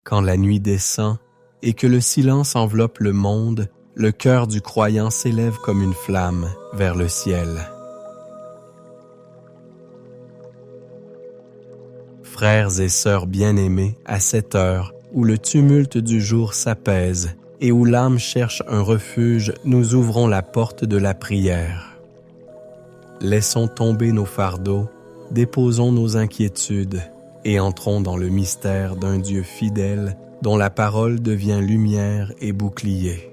Quand la nuit descend et que le silence enveloppe le monde, le cœur du croyant s'élève comme une flamme vers le ciel. Frères et sœurs bien-aimés, à cette heure où le tumulte du jour s'apaise et où l'âme cherche un refuge, nous ouvrons la porte de la prière. Laissons tomber nos fardeaux, déposons nos inquiétudes et entrons dans le mystère d'un Dieu fidèle dont la parole devient lumière et bouclier.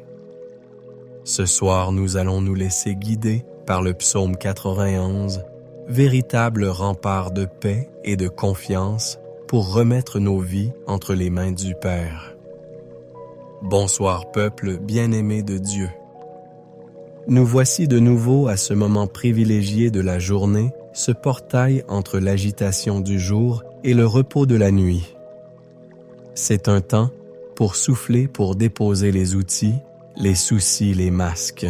Ce soir, nous allons nous laisser guider par le psaume 91, véritable rempart de paix et de confiance pour remettre nos vies entre les mains du Père. Bonsoir, peuple bien-aimé de Dieu. Nous voici de nouveau à ce moment privilégié de la journée, ce portail entre l'agitation du jour et le repos de la nuit. C'est un temps pour souffler, pour déposer les outils, les soucis, les masques.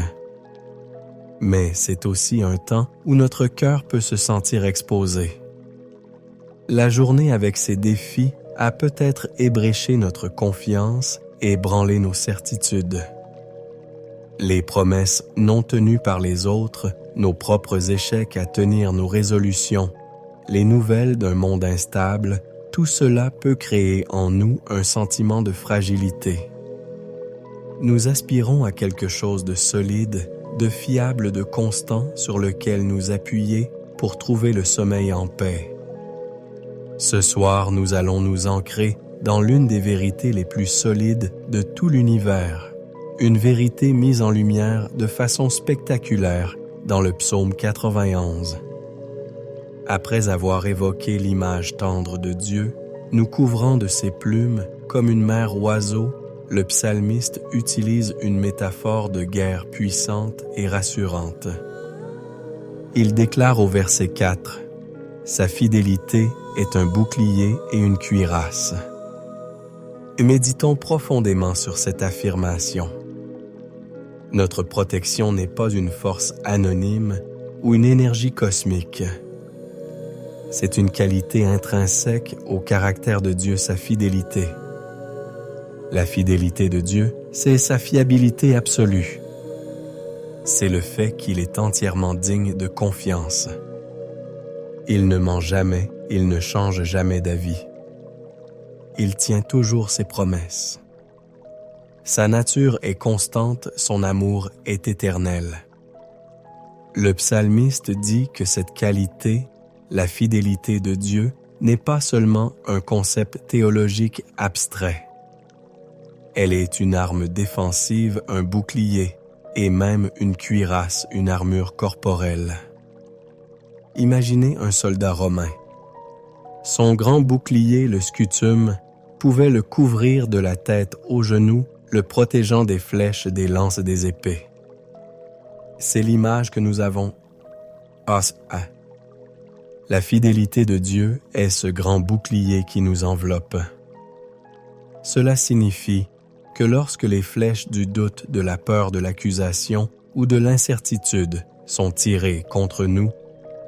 Mais c'est aussi un temps où notre cœur peut se sentir exposé. La journée avec ses défis a peut-être ébréché notre confiance et ébranlé nos certitudes. Les promesses non tenues par les autres, nos propres échecs à tenir nos résolutions, les nouvelles d'un monde instable, tout cela peut créer en nous un sentiment de fragilité. Nous aspirons à quelque chose de solide, de fiable, de constant sur lequel nous appuyer pour trouver le sommeil en paix. Ce soir, nous allons nous ancrer dans l'une des vérités les plus solides de tout l'univers, une vérité mise en lumière de façon spectaculaire dans le psaume 91. Après avoir évoqué l'image tendre de Dieu, nous couvrant de ses plumes comme une mère oiseau, le psalmiste utilise une métaphore de guerre puissante et rassurante. Il déclare au verset 4 « Sa fidélité est un bouclier et une cuirasse ». Méditons profondément sur cette affirmation. Notre protection n'est pas une force anonyme ou une énergie cosmique. C'est une qualité intrinsèque au caractère de Dieu, sa fidélité. La fidélité de Dieu, c'est sa fiabilité absolue. C'est le fait qu'il est entièrement digne de confiance. Il ne ment jamais, il ne change jamais d'avis. Il tient toujours ses promesses. Sa nature est constante, son amour est éternel. Le psalmiste dit que cette qualité, la fidélité de Dieu, n'est pas seulement un concept théologique abstrait. Elle est une arme défensive, un bouclier, et même une cuirasse, une armure corporelle. Imaginez un soldat romain. Son grand bouclier, le scutum, pouvait le couvrir de la tête aux genoux, le protégeant des flèches, des lances et des épées. C'est l'image que nous avons. La fidélité de Dieu est ce grand bouclier qui nous enveloppe. Cela signifie que lorsque les flèches du doute, de la peur, de l'accusation ou de l'incertitude sont tirées contre nous,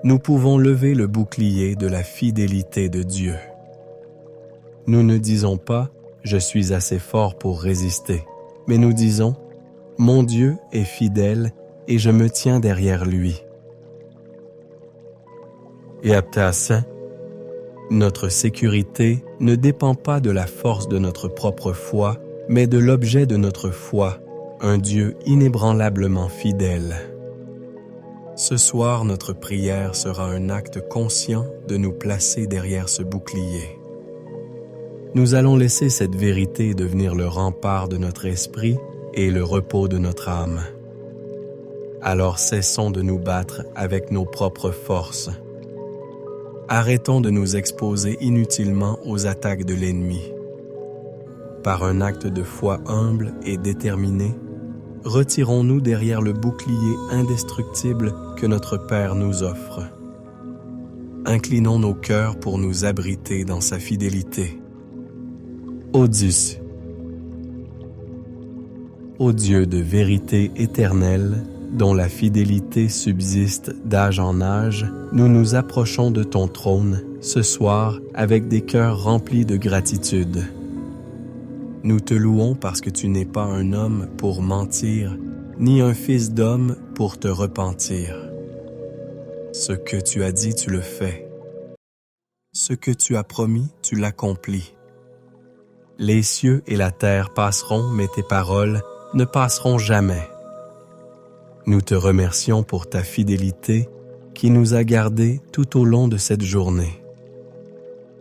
nous pouvons lever le bouclier de la fidélité de Dieu. Nous ne disons pas « je suis assez fort pour résister », mais nous disons « mon Dieu est fidèle et je me tiens derrière lui ». Et notre sécurité ne dépend pas de la force de notre propre foi, mais de l'objet de notre foi, un Dieu inébranlablement fidèle. Ce soir, notre prière sera un acte conscient de nous placer derrière ce bouclier. Nous allons laisser cette vérité devenir le rempart de notre esprit et le repos de notre âme. Alors cessons de nous battre avec nos propres forces. Arrêtons de nous exposer inutilement aux attaques de l'ennemi. Par un acte de foi humble et déterminé, retirons-nous derrière le bouclier indestructible que notre Père nous offre. Inclinons nos cœurs pour nous abriter dans sa fidélité. Ô Dieu de vérité éternelle, dont la fidélité subsiste d'âge en âge, nous nous approchons de ton trône ce soir avec des cœurs remplis de gratitude. Nous te louons parce que tu n'es pas un homme pour mentir, ni un fils d'homme pour te repentir. Ce que tu as dit, tu le fais. Ce que tu as promis, tu l'accomplis. Les cieux et la terre passeront, mais tes paroles ne passeront jamais. Nous te remercions pour ta fidélité qui nous a gardés tout au long de cette journée.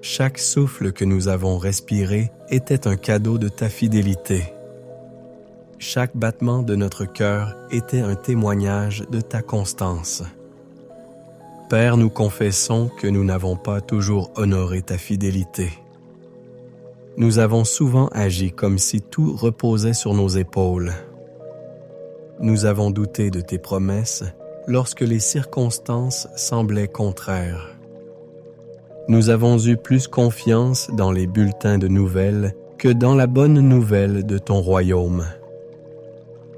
Chaque souffle que nous avons respiré était un cadeau de ta fidélité. Chaque battement de notre cœur était un témoignage de ta constance. Père, nous confessons que nous n'avons pas toujours honoré ta fidélité. Nous avons souvent agi comme si tout reposait sur nos épaules. Nous avons douté de tes promesses lorsque les circonstances semblaient contraires. Nous avons eu plus confiance dans les bulletins de nouvelles que dans la bonne nouvelle de ton royaume.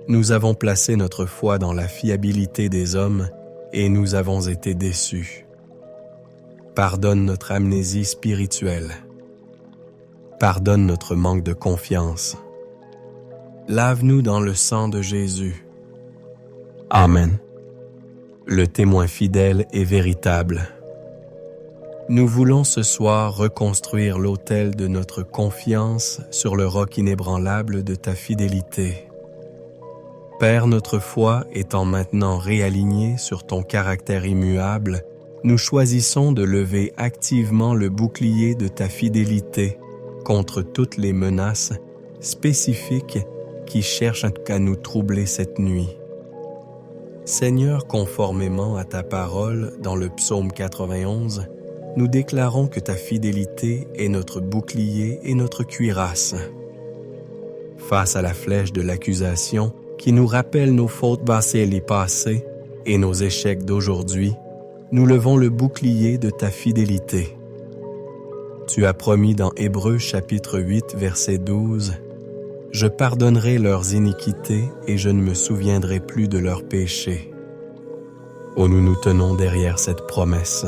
Nous avons placé notre foi dans la fiabilité des hommes et nous avons été déçus. Pardonne notre amnésie spirituelle. Pardonne notre manque de confiance. Lave-nous dans le sang de Jésus. Amen. Le témoin fidèle et véritable. Nous voulons ce soir reconstruire l'autel de notre confiance sur le roc inébranlable de ta fidélité. Père, notre foi étant maintenant réalignée sur ton caractère immuable, nous choisissons de lever activement le bouclier de ta fidélité contre toutes les menaces spécifiques qui cherchent à nous troubler cette nuit. Seigneur, conformément à ta parole dans le psaume 91, nous déclarons que ta fidélité est notre bouclier et notre cuirasse. Face à la flèche de l'accusation qui nous rappelle nos fautes passées et nos échecs d'aujourd'hui, nous levons le bouclier de ta fidélité. Tu as promis dans Hébreux chapitre 8, verset 12, « Je pardonnerai leurs iniquités et je ne me souviendrai plus de leurs péchés. » Oh, nous nous tenons derrière cette promesse.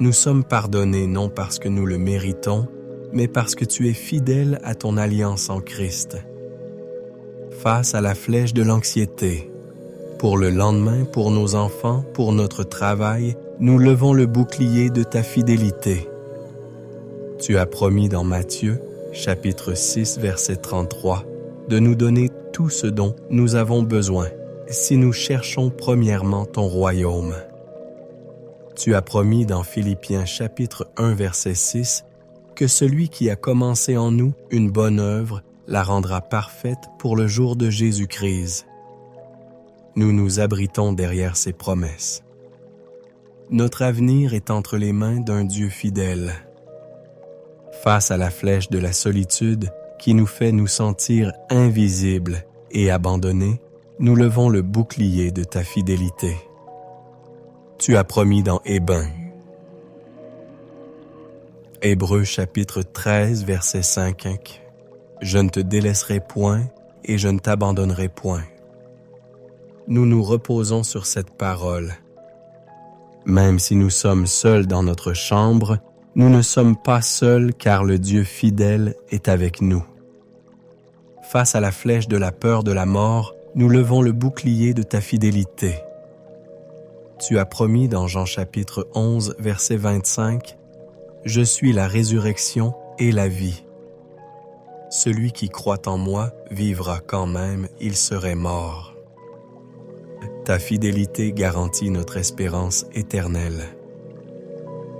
Nous sommes pardonnés non parce que nous le méritons, mais parce que tu es fidèle à ton alliance en Christ. Face à la flèche de l'anxiété, pour le lendemain, pour nos enfants, pour notre travail, nous levons le bouclier de ta fidélité. Tu as promis dans Matthieu, chapitre 6, verset 33, de nous donner tout ce dont nous avons besoin, si nous cherchons premièrement ton royaume. Tu as promis dans Philippiens chapitre 1 verset 6 que celui qui a commencé en nous une bonne œuvre la rendra parfaite pour le jour de Jésus-Christ. Nous nous abritons derrière ces promesses. Notre avenir est entre les mains d'un Dieu fidèle. Face à la flèche de la solitude qui nous fait nous sentir invisibles et abandonnés, nous levons le bouclier de ta fidélité. Tu as promis dans Hébreux chapitre 13, verset 5, « Je ne te délaisserai point et je ne t'abandonnerai point. » Nous nous reposons sur cette parole. Même si nous sommes seuls dans notre chambre, nous ne sommes pas seuls car le Dieu fidèle est avec nous. Face à la flèche de la peur de la mort, nous levons le bouclier de ta fidélité. Tu as promis dans Jean chapitre 11, verset 25, « Je suis la résurrection et la vie. Celui qui croit en moi vivra quand même, il serait mort. » Ta fidélité garantit notre espérance éternelle.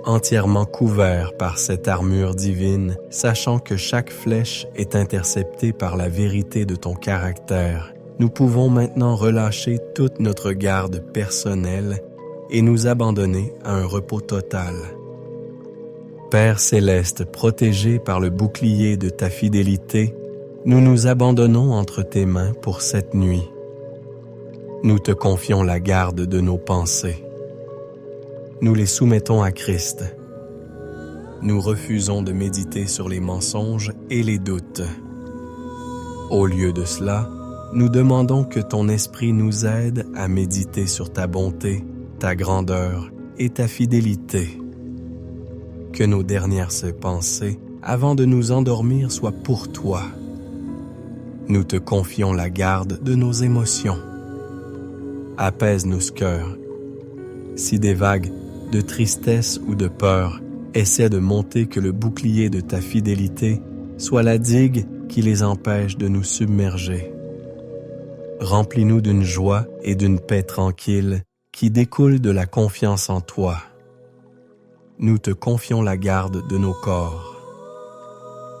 Entièrement couvert par cette armure divine, sachant que chaque flèche est interceptée par la vérité de ton caractère, nous pouvons maintenant relâcher toute notre garde personnelle et nous abandonner à un repos total. Père céleste, protégé par le bouclier de ta fidélité, nous nous abandonnons entre tes mains pour cette nuit. Nous te confions la garde de nos pensées. Nous les soumettons à Christ. Nous refusons de méditer sur les mensonges et les doutes. Au lieu de cela, nous demandons que ton esprit nous aide à méditer sur ta bonté, ta grandeur et ta fidélité. Que nos dernières pensées avant de nous endormir soit pour toi. Nous te confions la garde de nos émotions. Apaise nos cœurs. Si des vagues de tristesse ou de peur essaient de monter, que le bouclier de ta fidélité soit la digue qui les empêche de nous submerger. Remplis-nous d'une joie et d'une paix tranquille qui découlent de la confiance en toi. Nous te confions la garde de nos corps.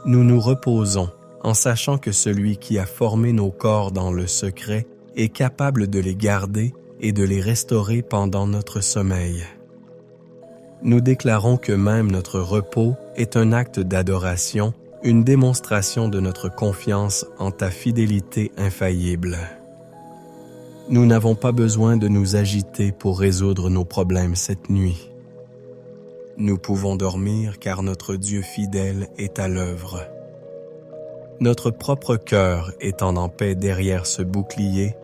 Nous nous reposons en sachant que celui qui a formé nos corps dans le secret est capable de les garder et de les restaurer pendant notre sommeil. Nous déclarons que même notre repos est un acte d'adoration, une démonstration de notre confiance en ta fidélité infaillible. Nous n'avons pas besoin de nous agiter pour résoudre nos problèmes cette nuit. Nous pouvons dormir car notre Dieu fidèle est à l'œuvre. Notre propre cœur étant en paix derrière ce bouclier,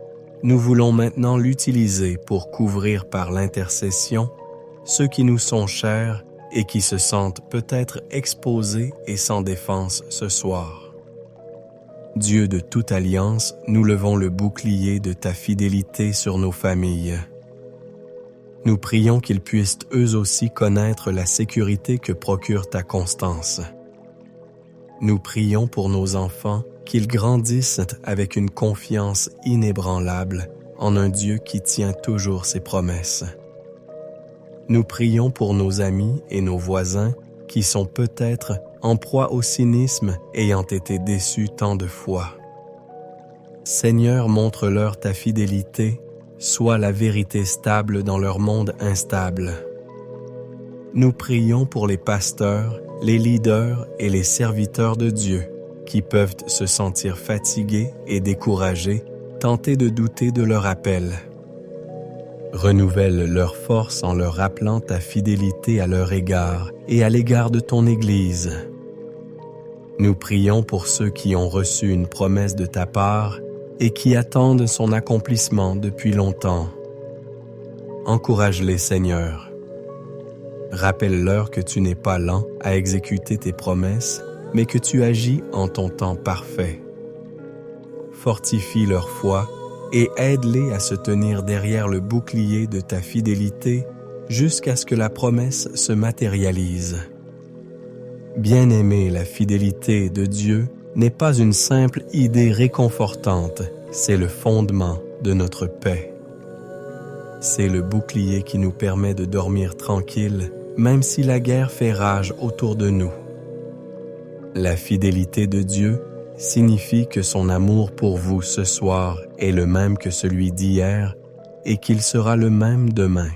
nous voulons maintenant l'utiliser pour couvrir par l'intercession ceux qui nous sont chers et qui se sentent peut-être exposés et sans défense ce soir. Dieu de toute alliance, nous levons le bouclier de ta fidélité sur nos familles. Nous prions qu'ils puissent eux aussi connaître la sécurité que procure ta constance. Nous prions pour nos enfants qu'ils grandissent avec une confiance inébranlable en un Dieu qui tient toujours ses promesses. Nous prions pour nos amis et nos voisins qui sont peut-être en proie au cynisme ayant été déçus tant de fois. Seigneur, montre-leur ta fidélité, sois la vérité stable dans leur monde instable. Nous prions pour les pasteurs, les leaders et les serviteurs de Dieu qui peuvent se sentir fatigués et découragés, tentés de douter de leur appel. Renouvelle leur force en leur rappelant ta fidélité à leur égard et à l'égard de ton Église. Nous prions pour ceux qui ont reçu une promesse de ta part et qui attendent son accomplissement depuis longtemps. Encourage-les, Seigneur. Rappelle-leur que tu n'es pas lent à exécuter tes promesses, mais que tu agis en ton temps parfait. Fortifie leur foi et aide-les à se tenir derrière le bouclier de ta fidélité jusqu'à ce que la promesse se matérialise. Bien-aimé, la fidélité de Dieu n'est pas une simple idée réconfortante, c'est le fondement de notre paix. C'est le bouclier qui nous permet de dormir tranquille, même si la guerre fait rage autour de nous. La fidélité de Dieu signifie que son amour pour vous ce soir est le même que celui d'hier et qu'il sera le même demain.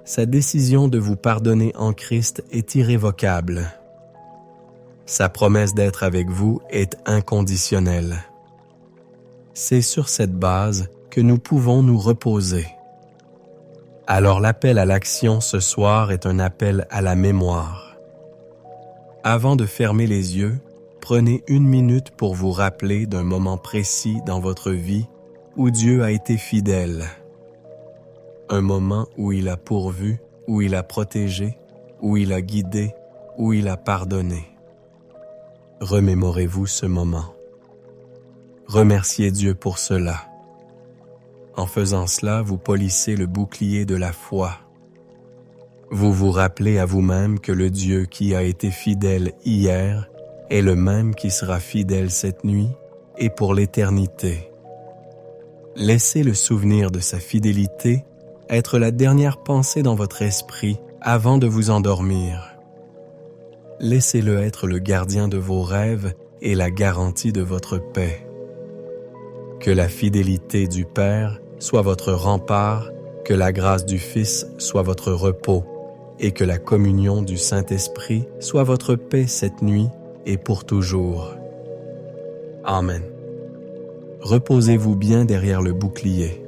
Sa décision de vous pardonner en Christ est irrévocable. Sa promesse d'être avec vous est inconditionnelle. C'est sur cette base que nous pouvons nous reposer. Alors l'appel à l'action ce soir est un appel à la mémoire. Avant de fermer les yeux, prenez 1 minute pour vous rappeler d'un moment précis dans votre vie où Dieu a été fidèle. Un moment où il a pourvu, où il a protégé, où il a guidé, où il a pardonné. Remémorez-vous ce moment. Remerciez Dieu pour cela. En faisant cela, vous polissez le bouclier de la foi. Vous vous rappelez à vous-même que le Dieu qui a été fidèle hier est le même qui sera fidèle cette nuit et pour l'éternité. Laissez le souvenir de sa fidélité être la dernière pensée dans votre esprit avant de vous endormir. Laissez-le être le gardien de vos rêves et la garantie de votre paix. Que la fidélité du Père soit votre rempart, que la grâce du Fils soit votre repos, et que la communion du Saint-Esprit soit votre paix cette nuit et pour toujours. Amen. Reposez-vous bien derrière le bouclier.